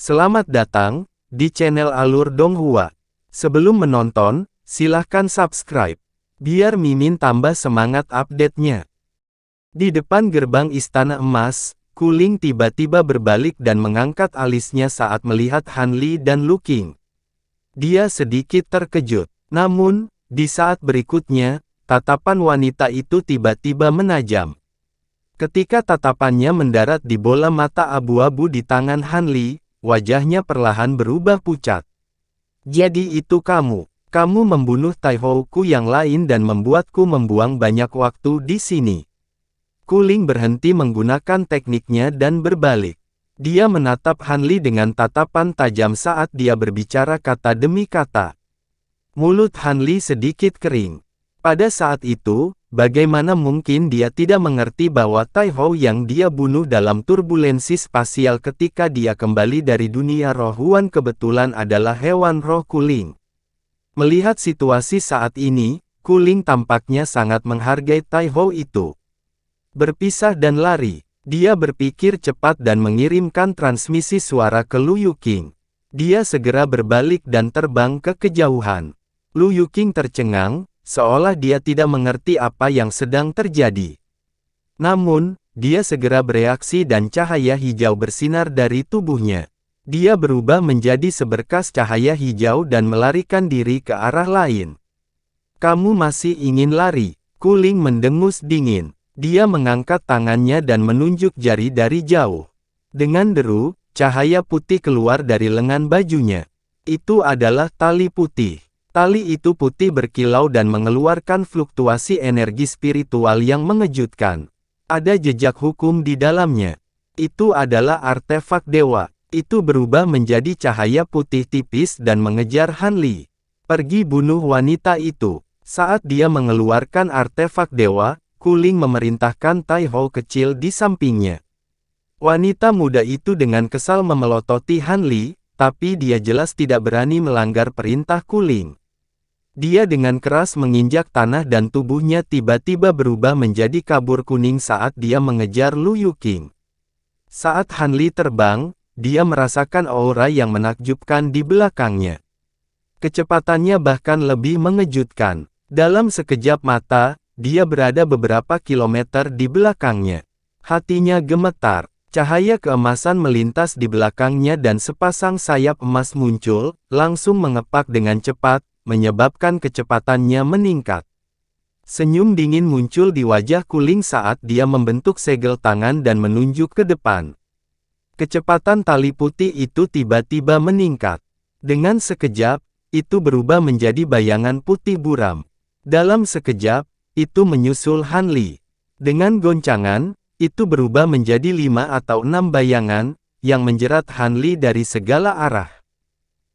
Selamat datang di channel Alur Donghua. Sebelum menonton, silahkan subscribe, biar Mimin tambah semangat update-nya. Di depan gerbang Istana Emas, Kuling tiba-tiba berbalik dan mengangkat alisnya saat melihat Han Li dan Lu Qing. Dia sedikit terkejut. Namun, di saat berikutnya, tatapan wanita itu tiba-tiba menajam. Ketika tatapannya mendarat di bola mata abu-abu di tangan Han Li, wajahnya perlahan berubah pucat. Jadi itu kamu membunuh Tai Hou-ku yang lain dan membuatku membuang banyak waktu di sini. Kuling berhenti menggunakan tekniknya dan berbalik. Dia menatap Han Li dengan tatapan tajam saat dia berbicara kata demi kata. Mulut Han Li sedikit kering. Pada saat itu, bagaimana mungkin dia tidak mengerti bahwa Tai Hou yang dia bunuh dalam turbulensi spasial ketika dia kembali dari dunia roh Huan kebetulan adalah hewan roh Kuling. Melihat situasi saat ini, Kuling tampaknya sangat menghargai Tai Hou itu. Berpisah dan lari, dia berpikir cepat dan mengirimkan transmisi suara ke Lu Yuqing. Dia segera berbalik dan terbang ke kejauhan. Lu Yuqing tercengang, seolah dia tidak mengerti apa yang sedang terjadi. Namun, dia segera bereaksi dan cahaya hijau bersinar dari tubuhnya. Dia berubah menjadi seberkas cahaya hijau dan melarikan diri ke arah lain. Kamu masih ingin lari? Kuling mendengus dingin. Dia mengangkat tangannya dan menunjuk jari dari jauh. Dengan deru, cahaya putih keluar dari lengan bajunya. Itu adalah tali putih. Tali itu putih berkilau dan mengeluarkan fluktuasi energi spiritual yang mengejutkan. Ada jejak hukum di dalamnya. Itu adalah artefak dewa. Itu berubah menjadi cahaya putih tipis dan mengejar Han Li. Pergi bunuh wanita itu. Saat dia mengeluarkan artefak dewa, Kuling memerintahkan Tai Hou kecil di sampingnya. Wanita muda itu dengan kesal memelototi Han Li, tapi dia jelas tidak berani melanggar perintah Kuling. Dia dengan keras menginjak tanah dan tubuhnya tiba-tiba berubah menjadi kabur kuning saat dia mengejar Lu Yuqing. Saat Han Li terbang, dia merasakan aura yang menakjubkan di belakangnya. Kecepatannya bahkan lebih mengejutkan. Dalam sekejap mata, dia berada beberapa kilometer di belakangnya. Hatinya gemetar. Cahaya keemasan melintas di belakangnya dan sepasang sayap emas muncul, langsung mengepak dengan cepat, menyebabkan kecepatannya meningkat. Senyum dingin muncul di wajah Kuling saat dia membentuk segel tangan dan menunjuk ke depan. Kecepatan tali putih itu tiba-tiba meningkat. Dengan sekejap, itu berubah menjadi bayangan putih buram. Dalam sekejap, itu menyusul Han Li. Dengan goncangan, itu berubah menjadi 5 atau 6 bayangan, yang menjerat Han Li dari segala arah.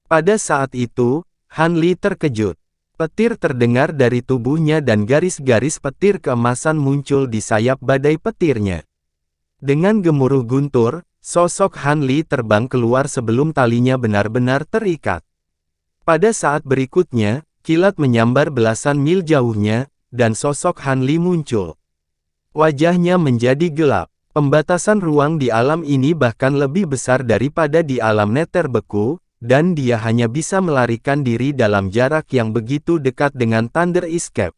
Pada saat itu, Han Li terkejut. Petir terdengar dari tubuhnya dan garis-garis petir keemasan muncul di sayap badai petirnya. Dengan gemuruh guntur, sosok Han Li terbang keluar sebelum talinya benar-benar terikat. Pada saat berikutnya, kilat menyambar belasan mil jauhnya, dan sosok Han Li muncul. Wajahnya menjadi gelap. Pembatasan ruang di alam ini bahkan lebih besar daripada di alam neter beku, dan dia hanya bisa melarikan diri dalam jarak yang begitu dekat dengan Thunder Escape.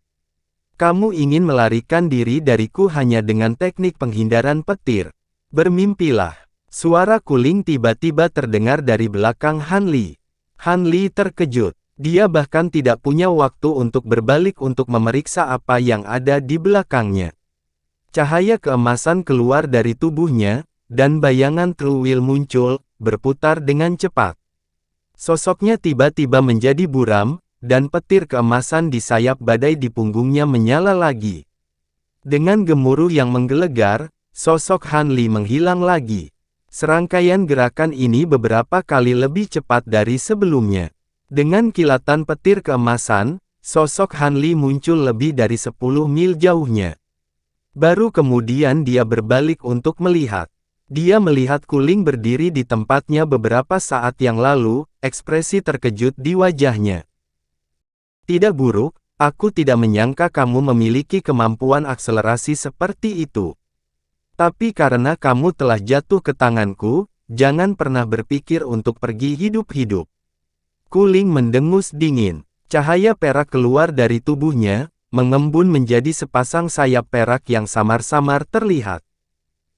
Kamu ingin melarikan diri dariku hanya dengan teknik penghindaran petir. Bermimpilah. Suara Kuling tiba-tiba terdengar dari belakang Han Li. Han Li terkejut. Dia bahkan tidak punya waktu untuk berbalik untuk memeriksa apa yang ada di belakangnya. Cahaya keemasan keluar dari tubuhnya, dan bayangan True Will muncul, berputar dengan cepat. Sosoknya tiba-tiba menjadi buram, dan petir keemasan di sayap badai di punggungnya menyala lagi. Dengan gemuruh yang menggelegar, sosok Han Li menghilang lagi. Serangkaian gerakan ini beberapa kali lebih cepat dari sebelumnya. Dengan kilatan petir keemasan, sosok Han Li muncul lebih dari 10 mil jauhnya. Baru kemudian dia berbalik untuk melihat. Dia melihat Kuling berdiri di tempatnya beberapa saat yang lalu, ekspresi terkejut di wajahnya. Tidak buruk, aku tidak menyangka kamu memiliki kemampuan akselerasi seperti itu. Tapi karena kamu telah jatuh ke tanganku, jangan pernah berpikir untuk pergi hidup-hidup. Kuling mendengus dingin. Cahaya perak keluar dari tubuhnya, mengembun menjadi sepasang sayap perak yang samar-samar terlihat.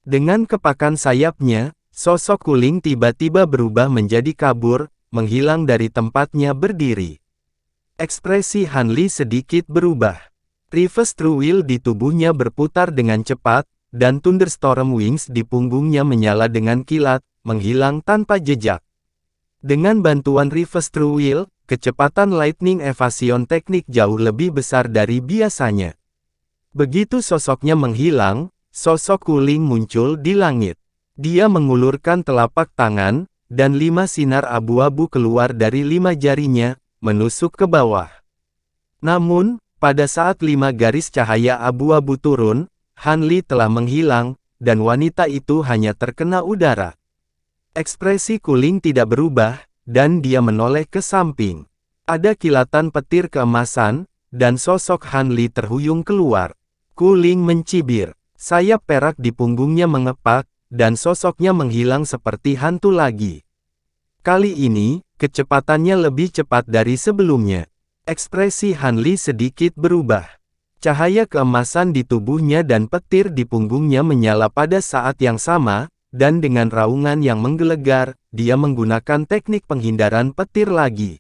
Dengan kepakan sayapnya, sosok Kuling tiba-tiba berubah menjadi kabur, menghilang dari tempatnya berdiri. Ekspresi Han Li sedikit berubah. Reverse True Will di tubuhnya berputar dengan cepat, dan Thunderstorm Wings di punggungnya menyala dengan kilat, menghilang tanpa jejak. Dengan bantuan Reverse True Will, kecepatan Lightning Evasion teknik jauh lebih besar dari biasanya. Begitu sosoknya menghilang, sosok Kuling muncul di langit. Dia mengulurkan telapak tangan, dan 5 sinar abu-abu keluar dari 5 jarinya, menusuk ke bawah. Namun, pada saat 5 garis cahaya abu-abu turun, Han Li telah menghilang, dan wanita itu hanya terkena udara. Ekspresi Kuling tidak berubah, dan dia menoleh ke samping. Ada kilatan petir keemasan, dan sosok Han Li terhuyung keluar. Kuling mencibir. Sayap perak di punggungnya mengepak, dan sosoknya menghilang seperti hantu lagi. Kali ini, kecepatannya lebih cepat dari sebelumnya. Ekspresi Han Li sedikit berubah. Cahaya keemasan di tubuhnya dan petir di punggungnya menyala pada saat yang sama, dan dengan raungan yang menggelegar, dia menggunakan teknik penghindaran petir lagi.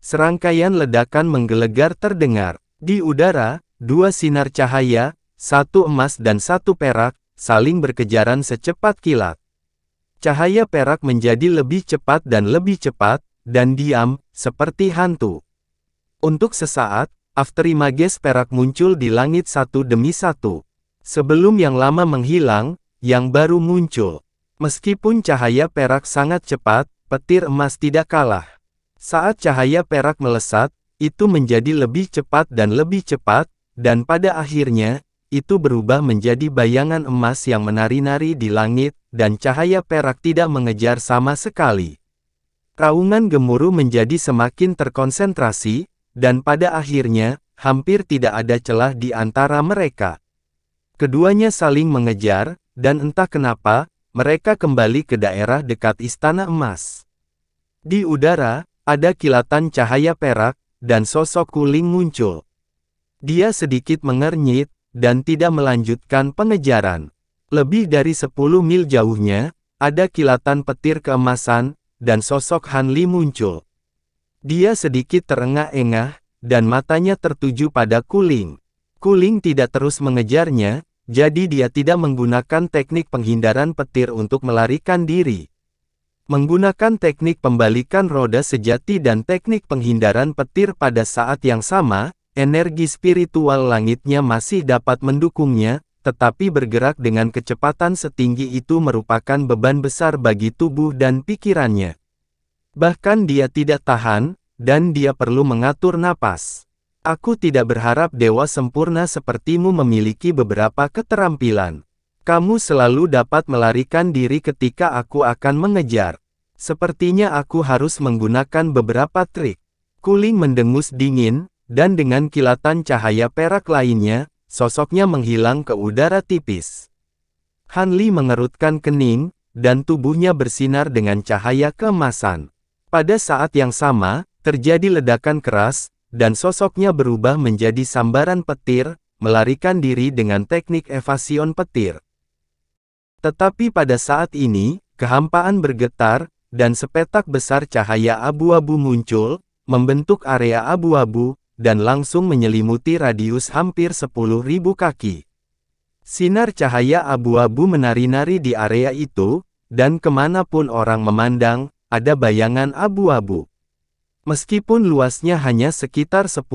Serangkaian ledakan menggelegar terdengar. Di udara, 2 sinar cahaya, 1 emas dan 1 perak, saling berkejaran secepat kilat. Cahaya perak menjadi lebih cepat, dan diam, seperti hantu. Untuk sesaat, afterimages perak muncul di langit satu demi satu. Sebelum yang lama menghilang, yang baru muncul. Meskipun cahaya perak sangat cepat, petir emas tidak kalah. Saat cahaya perak melesat, itu menjadi lebih cepat, dan pada akhirnya, itu berubah menjadi bayangan emas yang menari-nari di langit, dan cahaya perak tidak mengejar sama sekali. Raungan gemuruh menjadi semakin terkonsentrasi, dan pada akhirnya, hampir tidak ada celah di antara mereka. Keduanya saling mengejar, dan entah kenapa, mereka kembali ke daerah dekat Istana Emas. Di udara, ada kilatan cahaya perak, dan sosok Kuling muncul. Dia sedikit mengernyit, dan tidak melanjutkan pengejaran. Lebih dari 10 mil jauhnya, ada kilatan petir keemasan, dan sosok Han Li muncul. Dia sedikit terengah-engah, dan matanya tertuju pada Kuling. Kuling tidak terus mengejarnya, jadi dia tidak menggunakan teknik penghindaran petir untuk melarikan diri. Menggunakan teknik pembalikan roda sejati dan teknik penghindaran petir pada saat yang sama, energi spiritual langitnya masih dapat mendukungnya, tetapi bergerak dengan kecepatan setinggi itu merupakan beban besar bagi tubuh dan pikirannya. Bahkan dia tidak tahan, dan dia perlu mengatur napas. Aku tidak berharap dewa sempurna sepertimu memiliki beberapa keterampilan. Kamu selalu dapat melarikan diri ketika aku akan mengejar. Sepertinya aku harus menggunakan beberapa trik. Kuling mendengus dingin, dan dengan kilatan cahaya perak lainnya, sosoknya menghilang ke udara tipis. Han Li mengerutkan kening, dan tubuhnya bersinar dengan cahaya keemasan. Pada saat yang sama, terjadi ledakan keras, dan sosoknya berubah menjadi sambaran petir, melarikan diri dengan teknik evasion petir. Tetapi pada saat ini, kehampaan bergetar, dan sepetak besar cahaya abu-abu muncul, membentuk area abu-abu, dan langsung menyelimuti radius hampir 10.000 kaki. Sinar cahaya abu-abu menari-nari di area itu, dan kemanapun orang memandang, ada bayangan abu-abu. Meskipun luasnya hanya sekitar 10.000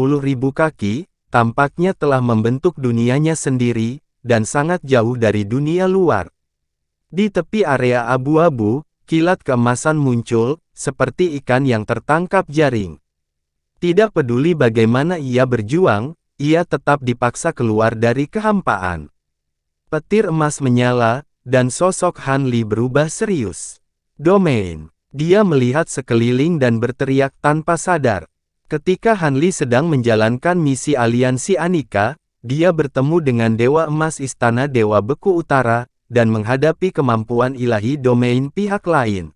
kaki, tampaknya telah membentuk dunianya sendiri, dan sangat jauh dari dunia luar. Di tepi area abu-abu, kilat keemasan muncul, seperti ikan yang tertangkap jaring. Tidak peduli bagaimana ia berjuang, ia tetap dipaksa keluar dari kehampaan. Petir emas menyala, dan sosok Han Li berubah serius. Domain. Dia melihat sekeliling dan berteriak tanpa sadar. Ketika Han Li sedang menjalankan misi aliansi Anika, dia bertemu dengan Dewa Emas Istana Dewa Beku Utara, dan menghadapi kemampuan ilahi domain pihak lain.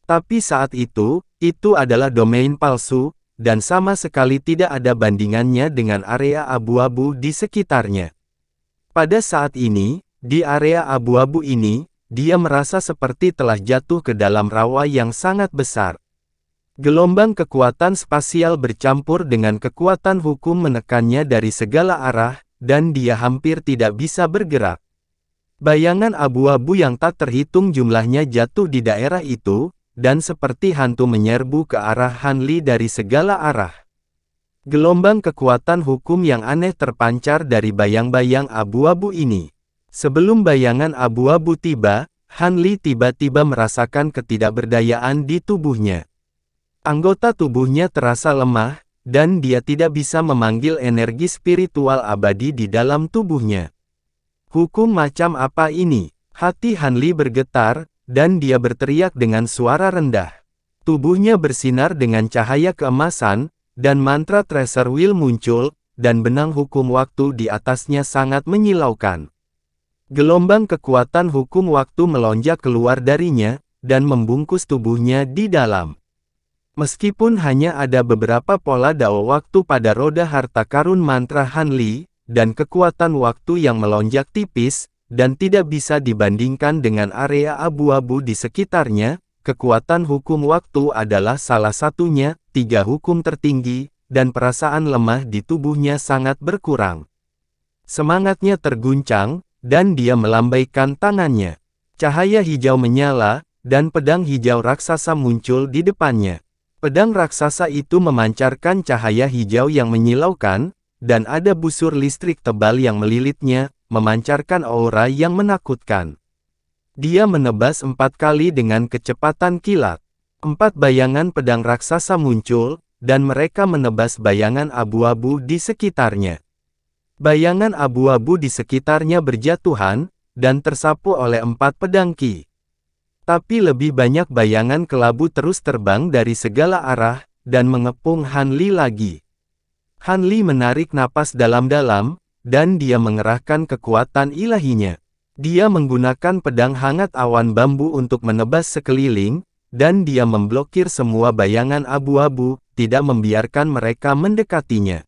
Tapi saat itu adalah domain palsu, dan sama sekali tidak ada bandingannya dengan area abu-abu di sekitarnya. Pada saat ini, di area abu-abu ini, dia merasa seperti telah jatuh ke dalam rawa yang sangat besar. Gelombang kekuatan spasial bercampur dengan kekuatan hukum menekannya dari segala arah, dan dia hampir tidak bisa bergerak. Bayangan abu-abu yang tak terhitung jumlahnya jatuh di daerah itu, dan seperti hantu menyerbu ke arah Han Li dari segala arah. Gelombang kekuatan hukum yang aneh terpancar dari bayang-bayang abu-abu ini. Sebelum bayangan abu-abu tiba, Han Li tiba-tiba merasakan ketidakberdayaan di tubuhnya. Anggota tubuhnya terasa lemah, dan dia tidak bisa memanggil energi spiritual abadi di dalam tubuhnya. Hukum macam apa ini? Hati Han Li bergetar, dan dia berteriak dengan suara rendah. Tubuhnya bersinar dengan cahaya keemasan, dan mantra Treasure Wheel muncul, dan benang hukum waktu di atasnya sangat menyilaukan. Gelombang kekuatan hukum waktu melonjak keluar darinya, dan membungkus tubuhnya di dalam. Meskipun hanya ada beberapa pola dao waktu pada roda harta karun mantra Han Li, dan kekuatan waktu yang melonjak tipis, dan tidak bisa dibandingkan dengan area abu-abu di sekitarnya, kekuatan hukum waktu adalah salah satunya, 3 hukum tertinggi, dan perasaan lemah di tubuhnya sangat berkurang. Semangatnya terguncang, dan dia melambaikan tangannya. Cahaya hijau menyala, dan pedang hijau raksasa muncul di depannya. Pedang raksasa itu memancarkan cahaya hijau yang menyilaukan, dan ada busur listrik tebal yang melilitnya, memancarkan aura yang menakutkan. Dia menebas 4 kali dengan kecepatan kilat. 4 bayangan pedang raksasa muncul, dan mereka menebas bayangan abu-abu di sekitarnya. Bayangan abu-abu di sekitarnya berjatuhan, dan tersapu oleh 4 pedang ki. Tapi lebih banyak bayangan kelabu terus terbang dari segala arah, dan mengepung Han Li lagi. Han Li menarik napas dalam-dalam, dan dia mengerahkan kekuatan ilahinya. Dia menggunakan pedang hangat awan bambu untuk menebas sekeliling, dan dia memblokir semua bayangan abu-abu, tidak membiarkan mereka mendekatinya.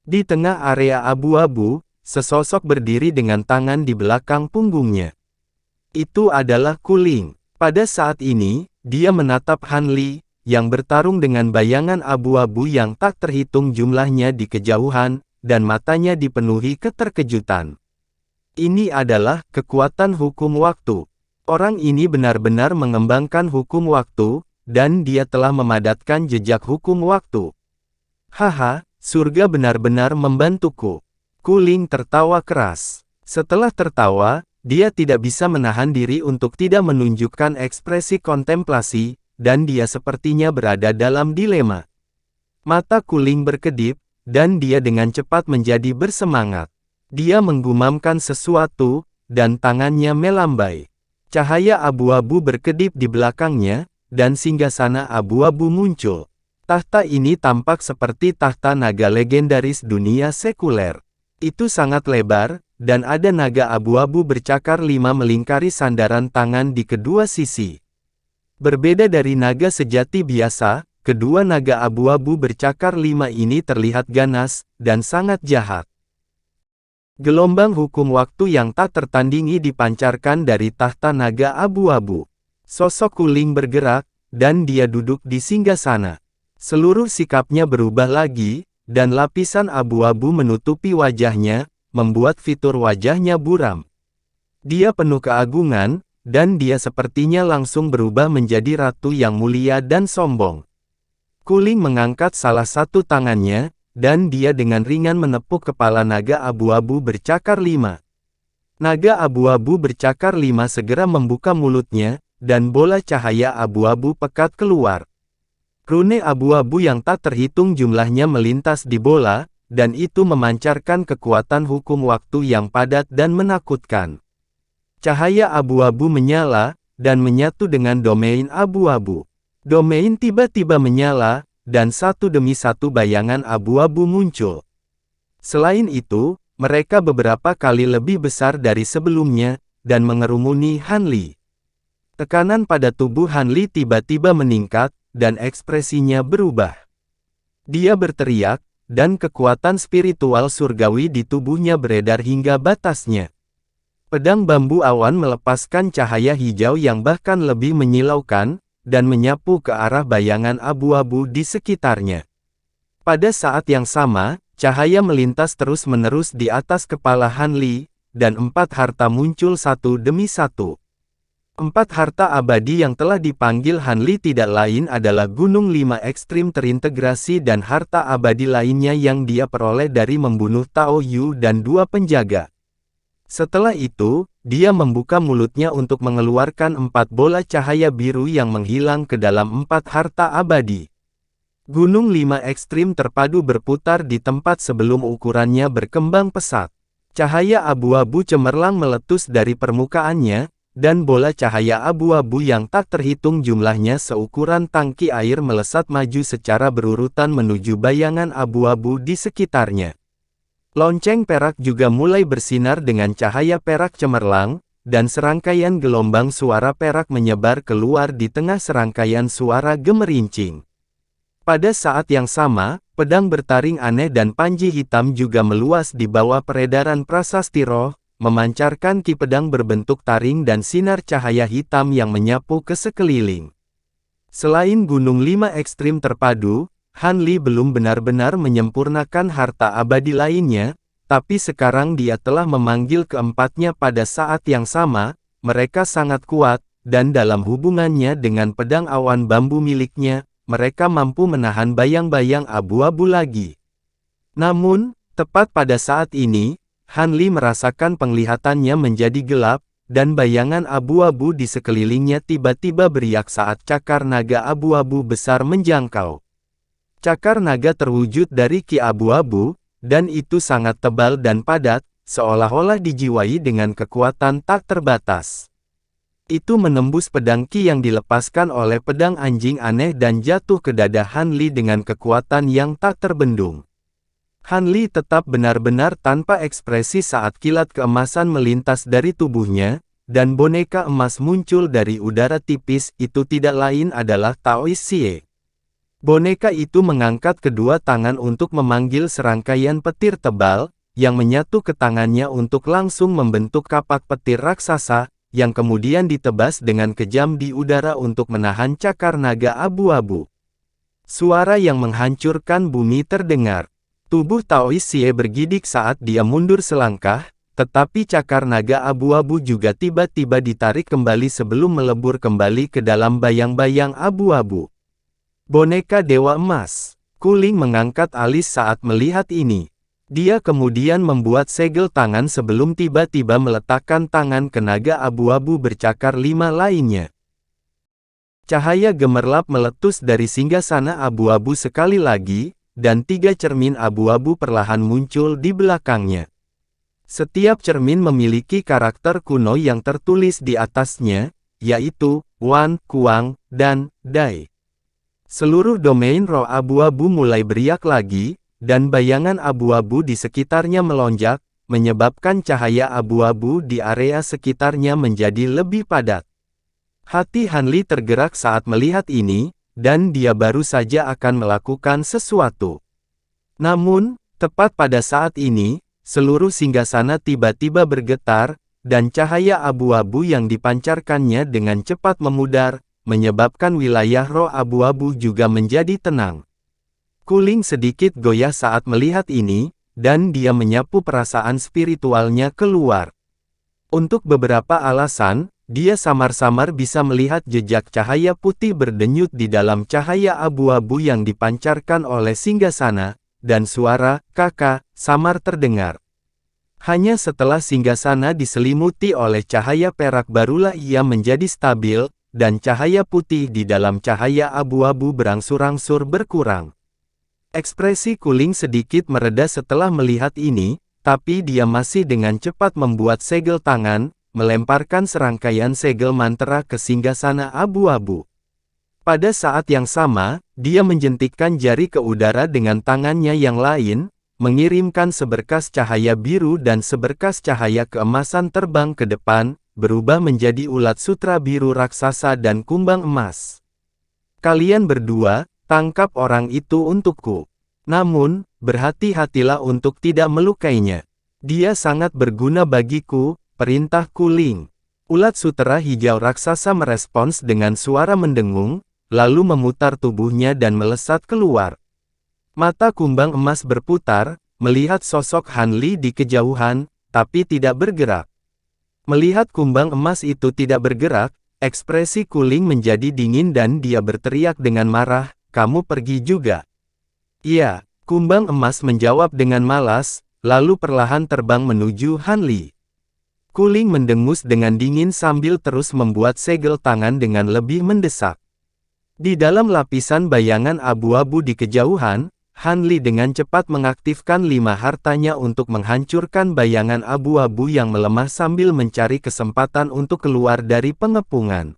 Di tengah area abu-abu, sesosok berdiri dengan tangan di belakang punggungnya. Itu adalah Kuling. Pada saat ini, dia menatap Han Li, yang bertarung dengan bayangan abu-abu yang tak terhitung jumlahnya di kejauhan, dan matanya dipenuhi keterkejutan. Ini adalah kekuatan hukum waktu. Orang ini benar-benar mengembangkan hukum waktu, dan dia telah memadatkan jejak hukum waktu. Haha, surga benar-benar membantuku. Kuling tertawa keras. Setelah tertawa, dia tidak bisa menahan diri untuk tidak menunjukkan ekspresi kontemplasi, dan dia sepertinya berada dalam dilema. Mata Kuling berkedip, dan dia dengan cepat menjadi bersemangat. Dia menggumamkan sesuatu, dan tangannya melambai. Cahaya abu-abu berkedip di belakangnya, dan singgasana abu-abu muncul. Tahta ini tampak seperti tahta naga legendaris dunia sekuler. Itu sangat lebar, dan ada naga abu-abu bercakar 5 melingkari sandaran tangan di kedua sisi. Berbeda dari naga sejati biasa, kedua naga abu-abu bercakar 5 ini terlihat ganas, dan sangat jahat. Gelombang hukum waktu yang tak tertandingi dipancarkan dari tahta naga abu-abu. Sosok Kuling bergerak, dan dia duduk di singgasana. Seluruh sikapnya berubah lagi, dan lapisan abu-abu menutupi wajahnya, membuat fitur wajahnya buram. Dia penuh keagungan, dan dia sepertinya langsung berubah menjadi ratu yang mulia dan sombong. Kuling mengangkat salah satu tangannya, dan dia dengan ringan menepuk kepala naga abu-abu bercakar 5. Naga abu-abu bercakar 5 segera membuka mulutnya, dan bola cahaya abu-abu pekat keluar. Rune abu-abu yang tak terhitung jumlahnya melintas di bola, dan itu memancarkan kekuatan hukum waktu yang padat dan menakutkan. Cahaya abu-abu menyala, dan menyatu dengan domain abu-abu. Domain tiba-tiba menyala, dan satu demi satu bayangan abu-abu muncul. Selain itu, mereka beberapa kali lebih besar dari sebelumnya, dan mengerumuni Han Li. Tekanan pada tubuh Han Li tiba-tiba meningkat, dan ekspresinya berubah. Dia berteriak, dan kekuatan spiritual surgawi di tubuhnya beredar hingga batasnya. Pedang bambu awan melepaskan cahaya hijau yang bahkan lebih menyilaukan, dan menyapu ke arah bayangan abu-abu di sekitarnya. Pada saat yang sama, cahaya melintas terus-menerus di atas kepala Han Li, dan 4 harta muncul satu demi satu. 4 harta abadi yang telah dipanggil Han Li tidak lain adalah Gunung 5 Ekstrim terintegrasi dan harta abadi lainnya yang dia peroleh dari membunuh Tao Yu dan 2 penjaga. Setelah itu, dia membuka mulutnya untuk mengeluarkan 4 bola cahaya biru yang menghilang ke dalam 4 harta abadi. Gunung 5 Ekstrim terpadu berputar di tempat sebelum ukurannya berkembang pesat. Cahaya abu-abu cemerlang meletus dari permukaannya, dan bola cahaya abu-abu yang tak terhitung jumlahnya seukuran tangki air melesat maju secara berurutan menuju bayangan abu-abu di sekitarnya. Lonceng perak juga mulai bersinar dengan cahaya perak cemerlang, dan serangkaian gelombang suara perak menyebar keluar di tengah serangkaian suara gemerincing. Pada saat yang sama, pedang bertaring aneh dan panji hitam juga meluas di bawah peredaran prasasti roh, memancarkan ki pedang berbentuk taring dan sinar cahaya hitam yang menyapu ke sekeliling. Selain Gunung 5 Ekstrim terpadu, Han Li belum benar-benar menyempurnakan harta abadi lainnya, tapi sekarang dia telah memanggil keempatnya pada saat yang sama. Mereka sangat kuat, dan dalam hubungannya dengan pedang awan bambu miliknya, mereka mampu menahan bayang-bayang abu-abu lagi. Namun, tepat pada saat ini, Han Li merasakan penglihatannya menjadi gelap, dan bayangan abu-abu di sekelilingnya tiba-tiba beriak saat cakar naga abu-abu besar menjangkau. Cakar naga terwujud dari ki abu-abu, dan itu sangat tebal dan padat, seolah-olah dijiwai dengan kekuatan tak terbatas. Itu menembus pedang ki yang dilepaskan oleh pedang anjing aneh dan jatuh ke dada Han Li dengan kekuatan yang tak terbendung. Han Li tetap benar-benar tanpa ekspresi saat kilat keemasan melintas dari tubuhnya, dan boneka emas muncul dari udara tipis. Itu tidak lain adalah Taois Xie. Boneka itu mengangkat kedua tangan untuk memanggil serangkaian petir tebal, yang menyatu ke tangannya untuk langsung membentuk kapak petir raksasa, yang kemudian ditebas dengan kejam di udara untuk menahan cakar naga abu-abu. Suara yang menghancurkan bumi terdengar. Tubuh Taois Xie bergidik saat dia mundur selangkah, tetapi cakar naga abu-abu juga tiba-tiba ditarik kembali sebelum melebur kembali ke dalam bayang-bayang abu-abu. Boneka Dewa Emas. Kuling mengangkat alis saat melihat ini. Dia kemudian membuat segel tangan sebelum tiba-tiba meletakkan tangan ke naga abu-abu bercakar 5 lainnya. Cahaya gemerlap meletus dari singgasana abu-abu sekali lagi, dan 3 cermin abu-abu perlahan muncul di belakangnya. Setiap cermin memiliki karakter kuno yang tertulis di atasnya, yaitu Wan, Kuang, dan Dai. Seluruh domain roh abu-abu mulai beriak lagi, dan bayangan abu-abu di sekitarnya melonjak, menyebabkan cahaya abu-abu di area sekitarnya menjadi lebih padat. Hati Han Li tergerak saat melihat ini, dan dia baru saja akan melakukan sesuatu. Namun, tepat pada saat ini, seluruh singgasana tiba-tiba bergetar, dan cahaya abu-abu yang dipancarkannya dengan cepat memudar, menyebabkan wilayah roh abu-abu juga menjadi tenang. Kuling sedikit goyah saat melihat ini, dan dia menyapu perasaan spiritualnya keluar. Untuk beberapa alasan, dia samar-samar bisa melihat jejak cahaya putih berdenyut di dalam cahaya abu-abu yang dipancarkan oleh singgasana, dan suara "kakak" samar terdengar. Hanya setelah singgasana diselimuti oleh cahaya perak barulah ia menjadi stabil, dan cahaya putih di dalam cahaya abu-abu berangsur-angsur berkurang. Ekspresi Kuling sedikit mereda setelah melihat ini, tapi dia masih dengan cepat membuat segel tangan, melemparkan serangkaian segel mantra ke singgasana abu-abu. Pada saat yang sama, dia menjentikkan jari ke udara dengan tangannya yang lain, mengirimkan seberkas cahaya biru dan seberkas cahaya keemasan terbang ke depan, berubah menjadi ulat sutra biru raksasa dan kumbang emas. Kalian berdua, tangkap orang itu untukku. Namun, berhati-hatilah untuk tidak melukainya. Dia sangat berguna bagiku, perintah Kuling. Ulat sutera hijau raksasa merespons dengan suara mendengung, lalu memutar tubuhnya dan melesat keluar. Mata kumbang emas berputar, melihat sosok Han Li di kejauhan, tapi tidak bergerak. Melihat kumbang emas itu tidak bergerak, ekspresi Kuling menjadi dingin dan dia berteriak dengan marah, "Kamu pergi juga?" "Iya," kumbang emas menjawab dengan malas, lalu perlahan terbang menuju Han Li. Kuling mendengus dengan dingin sambil terus membuat segel tangan dengan lebih mendesak. Di dalam lapisan bayangan abu-abu di kejauhan, Han Li dengan cepat mengaktifkan 5 hartanya untuk menghancurkan bayangan abu-abu yang melemah sambil mencari kesempatan untuk keluar dari pengepungan.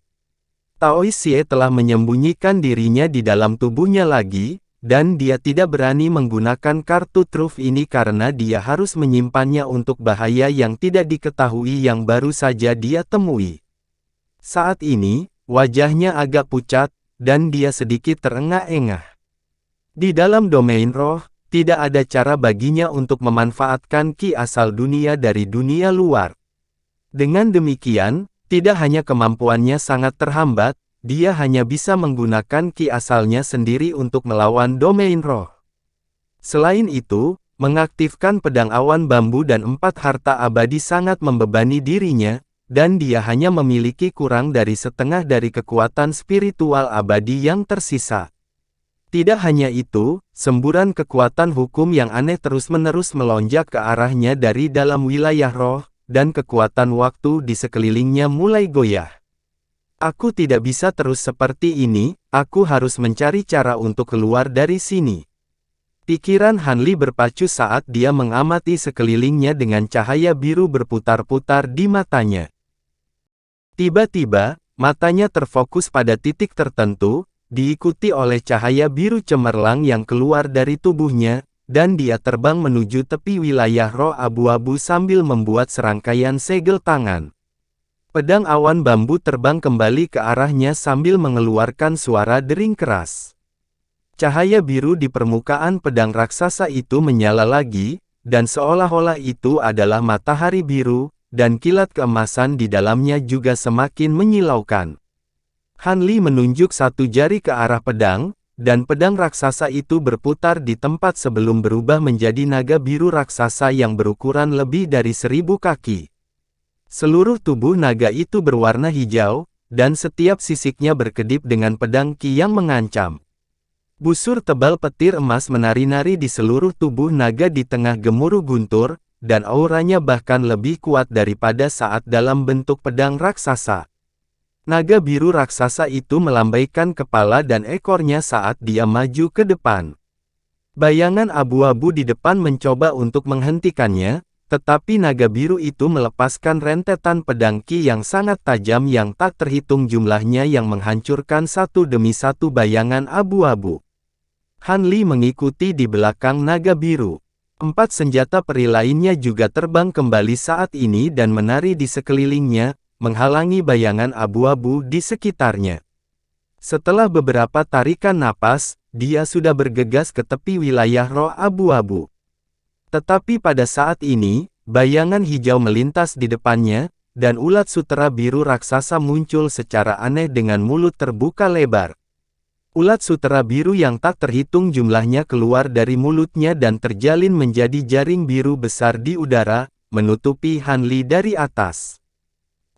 Tao Xie telah menyembunyikan dirinya di dalam tubuhnya lagi, dan dia tidak berani menggunakan kartu truf ini karena dia harus menyimpannya untuk bahaya yang tidak diketahui yang baru saja dia temui. Saat ini, wajahnya agak pucat, dan dia sedikit terengah-engah. Di dalam domain roh, tidak ada cara baginya untuk memanfaatkan ki asal dunia dari dunia luar. Dengan demikian, tidak hanya kemampuannya sangat terhambat, dia hanya bisa menggunakan ki asalnya sendiri untuk melawan domain roh. Selain itu, mengaktifkan pedang awan bambu dan 4 harta abadi sangat membebani dirinya, dan dia hanya memiliki kurang dari setengah dari kekuatan spiritual abadi yang tersisa. Tidak hanya itu, semburan kekuatan hukum yang aneh terus-menerus melonjak ke arahnya dari dalam wilayah roh, dan kekuatan waktu di sekelilingnya mulai goyah. Aku tidak bisa terus seperti ini, aku harus mencari cara untuk keluar dari sini. Pikiran Han Li berpacu saat dia mengamati sekelilingnya dengan cahaya biru berputar-putar di matanya. Tiba-tiba, matanya terfokus pada titik tertentu, diikuti oleh cahaya biru cemerlang yang keluar dari tubuhnya, dan dia terbang menuju tepi wilayah roh abu-abu sambil membuat serangkaian segel tangan. Pedang awan bambu terbang kembali ke arahnya sambil mengeluarkan suara dering keras. Cahaya biru di permukaan pedang raksasa itu menyala lagi, dan seolah-olah itu adalah matahari biru, dan kilat keemasan di dalamnya juga semakin menyilaukan. Han Li menunjuk satu jari ke arah pedang, dan pedang raksasa itu berputar di tempat sebelum berubah menjadi naga biru raksasa yang berukuran lebih dari 1000 kaki. Seluruh tubuh naga itu berwarna hijau, dan setiap sisiknya berkedip dengan pedang ki yang mengancam. Busur tebal petir emas menari-nari di seluruh tubuh naga di tengah gemuruh guntur, dan auranya bahkan lebih kuat daripada saat dalam bentuk pedang raksasa. Naga biru raksasa itu melambaikan kepala dan ekornya saat dia maju ke depan. Bayangan abu-abu di depan mencoba untuk menghentikannya, tetapi naga biru itu melepaskan rentetan pedang ki yang sangat tajam yang tak terhitung jumlahnya yang menghancurkan satu demi satu bayangan abu-abu. Han Li mengikuti di belakang naga biru. 4 senjata peri lainnya juga terbang kembali saat ini dan menari di sekelilingnya, menghalangi bayangan abu-abu di sekitarnya. Setelah beberapa tarikan napas, dia sudah bergegas ke tepi wilayah roh abu-abu. Tetapi pada saat ini, bayangan hijau melintas di depannya, dan ulat sutera biru raksasa muncul secara aneh dengan mulut terbuka lebar. Ulat sutera biru yang tak terhitung jumlahnya keluar dari mulutnya dan terjalin menjadi jaring biru besar di udara, menutupi Han Li dari atas.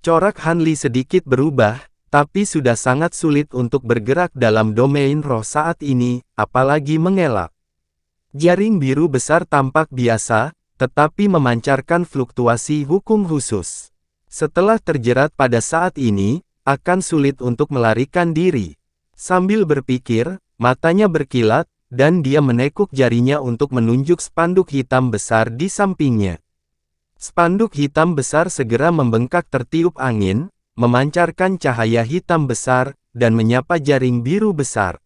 Corak Han Li sedikit berubah, tapi sudah sangat sulit untuk bergerak dalam domain roh saat ini, apalagi mengelak. Jaring biru besar tampak biasa, tetapi memancarkan fluktuasi hukum khusus. Setelah terjerat pada saat ini, akan sulit untuk melarikan diri. Sambil berpikir, matanya berkilat, dan dia menekuk jarinya untuk menunjuk spanduk hitam besar di sampingnya. Spanduk hitam besar segera membengkak tertiup angin, memancarkan cahaya hitam besar, dan menyapa jaring biru besar.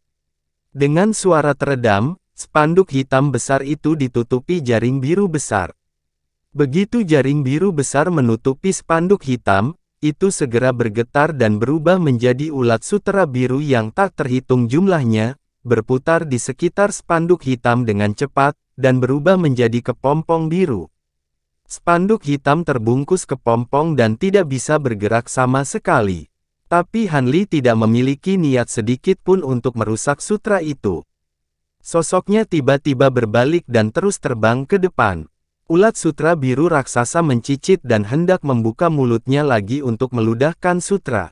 Dengan suara teredam, spanduk hitam besar itu ditutupi jaring biru besar. Begitu jaring biru besar menutupi spanduk hitam, itu segera bergetar dan berubah menjadi ulat sutera biru yang tak terhitung jumlahnya, berputar di sekitar spanduk hitam dengan cepat, dan berubah menjadi kepompong biru. Spanduk hitam terbungkus kepompong dan tidak bisa bergerak sama sekali. Tapi Han Li tidak memiliki niat sedikit pun untuk merusak sutra itu. Sosoknya tiba-tiba berbalik dan terus terbang ke depan. Ulat sutra biru raksasa mencicit dan hendak membuka mulutnya lagi untuk meludahkan sutra.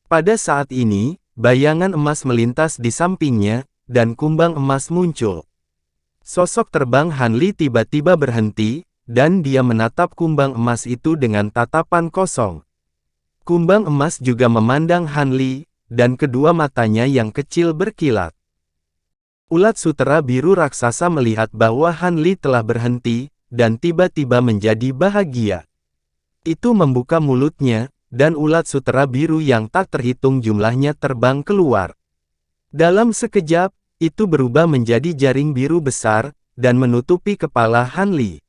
Pada saat ini, bayangan emas melintas di sampingnya, dan kumbang emas muncul. Sosok terbang Han Li tiba-tiba berhenti, dan dia menatap kumbang emas itu dengan tatapan kosong. Kumbang emas juga memandang Han Li, dan kedua matanya yang kecil berkilat. Ulat sutera biru raksasa melihat bahwa Han Li telah berhenti, dan tiba-tiba menjadi bahagia. Itu membuka mulutnya, dan ulat sutera biru yang tak terhitung jumlahnya terbang keluar. Dalam sekejap, itu berubah menjadi jaring biru besar, dan menutupi kepala Han Li.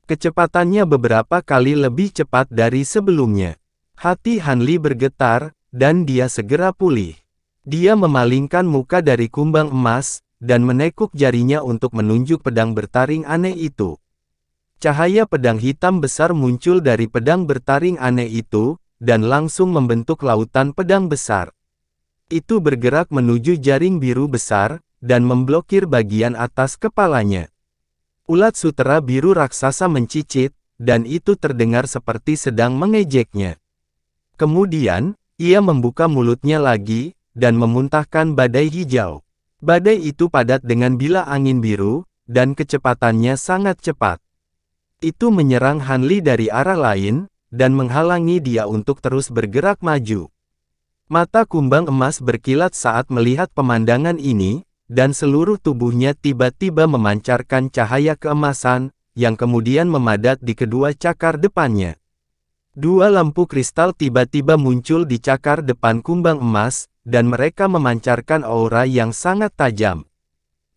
Kecepatannya beberapa kali lebih cepat dari sebelumnya. Hati Han Li bergetar, dan dia segera pulih. Dia memalingkan muka dari kumbang emas, dan menekuk jarinya untuk menunjuk pedang bertaring aneh itu. Cahaya pedang hitam besar muncul dari pedang bertaring aneh itu, dan langsung membentuk lautan pedang besar. Itu bergerak menuju jaring biru besar, dan memblokir bagian atas kepalanya. Ulat sutera biru raksasa mencicit, dan itu terdengar seperti sedang mengejeknya. Kemudian, ia membuka mulutnya lagi, dan memuntahkan badai hijau. Badai itu padat dengan bilah angin biru, dan kecepatannya sangat cepat. Itu menyerang Han Li dari arah lain, dan menghalangi dia untuk terus bergerak maju. Mata kumbang emas berkilat saat melihat pemandangan ini, dan seluruh tubuhnya tiba-tiba memancarkan cahaya keemasan, yang kemudian memadat di kedua cakar depannya. Dua lampu kristal tiba-tiba muncul di cakar depan kumbang emas, dan mereka memancarkan aura yang sangat tajam.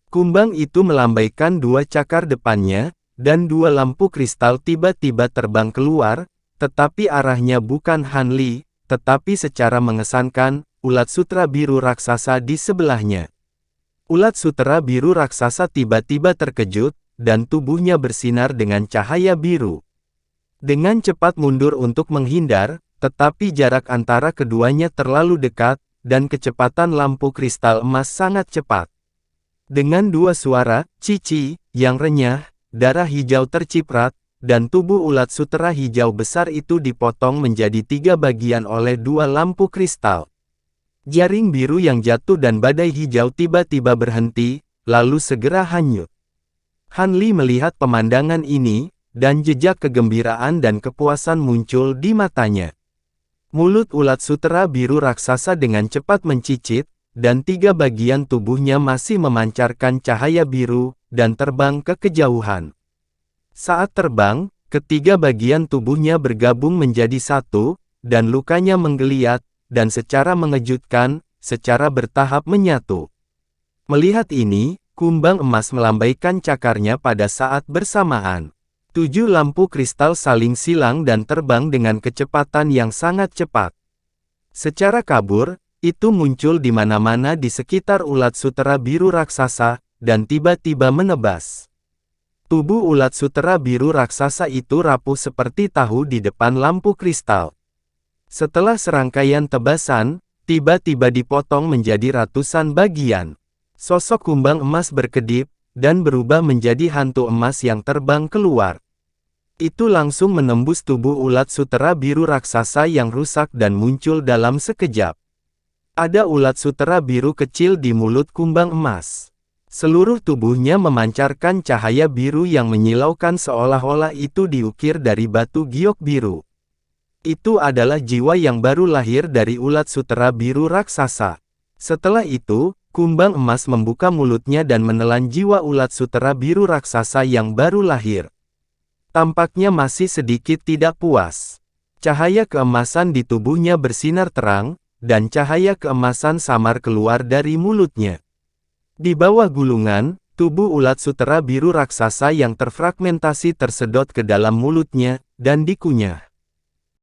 Kumbang itu melambaikan dua cakar depannya, dan dua lampu kristal tiba-tiba terbang keluar, tetapi arahnya bukan Han Li, tetapi secara mengesankan, ulat sutera biru raksasa di sebelahnya. Ulat sutera biru raksasa tiba-tiba terkejut, dan tubuhnya bersinar dengan cahaya biru. Dengan cepat mundur untuk menghindar, tetapi jarak antara keduanya terlalu dekat, dan kecepatan lampu kristal emas sangat cepat. Dengan dua suara, cici, yang renyah, darah hijau terciprat, dan tubuh ulat sutera hijau besar itu dipotong menjadi 3 bagian oleh dua lampu kristal. Jaring biru yang jatuh dan badai hijau tiba-tiba berhenti, lalu segera hanyut. Han Li melihat pemandangan ini, dan jejak kegembiraan dan kepuasan muncul di matanya. Mulut ulat sutera biru raksasa dengan cepat mencicit, dan 3 bagian tubuhnya masih memancarkan cahaya biru, dan terbang ke kejauhan. Saat terbang, ketiga bagian tubuhnya bergabung menjadi satu, dan lukanya menggeliat, dan secara mengejutkan, secara bertahap menyatu. Melihat ini, kumbang emas melambaikan cakarnya pada saat bersamaan. 7 lampu kristal saling silang dan terbang dengan kecepatan yang sangat cepat. Secara kabur, itu muncul di mana-mana di sekitar ulat sutera biru raksasa, dan tiba-tiba menebas. Tubuh ulat sutera biru raksasa itu rapuh seperti tahu di depan lampu kristal. Setelah serangkaian tebasan, tiba-tiba dipotong menjadi ratusan bagian. Sosok kumbang emas berkedip, dan berubah menjadi hantu emas yang terbang keluar. Itu langsung menembus tubuh ulat sutera biru raksasa yang rusak dan muncul dalam sekejap. Ada ulat sutera biru kecil di mulut kumbang emas. Seluruh tubuhnya memancarkan cahaya biru yang menyilaukan seolah-olah itu diukir dari batu giok biru. Itu adalah jiwa yang baru lahir dari ulat sutera biru raksasa. Setelah itu, kumbang emas membuka mulutnya dan menelan jiwa ulat sutera biru raksasa yang baru lahir. Tampaknya masih sedikit tidak puas. Cahaya keemasan di tubuhnya bersinar terang, dan cahaya keemasan samar keluar dari mulutnya. Di bawah gulungan, tubuh ulat sutera biru raksasa yang terfragmentasi tersedot ke dalam mulutnya, dan dikunyah.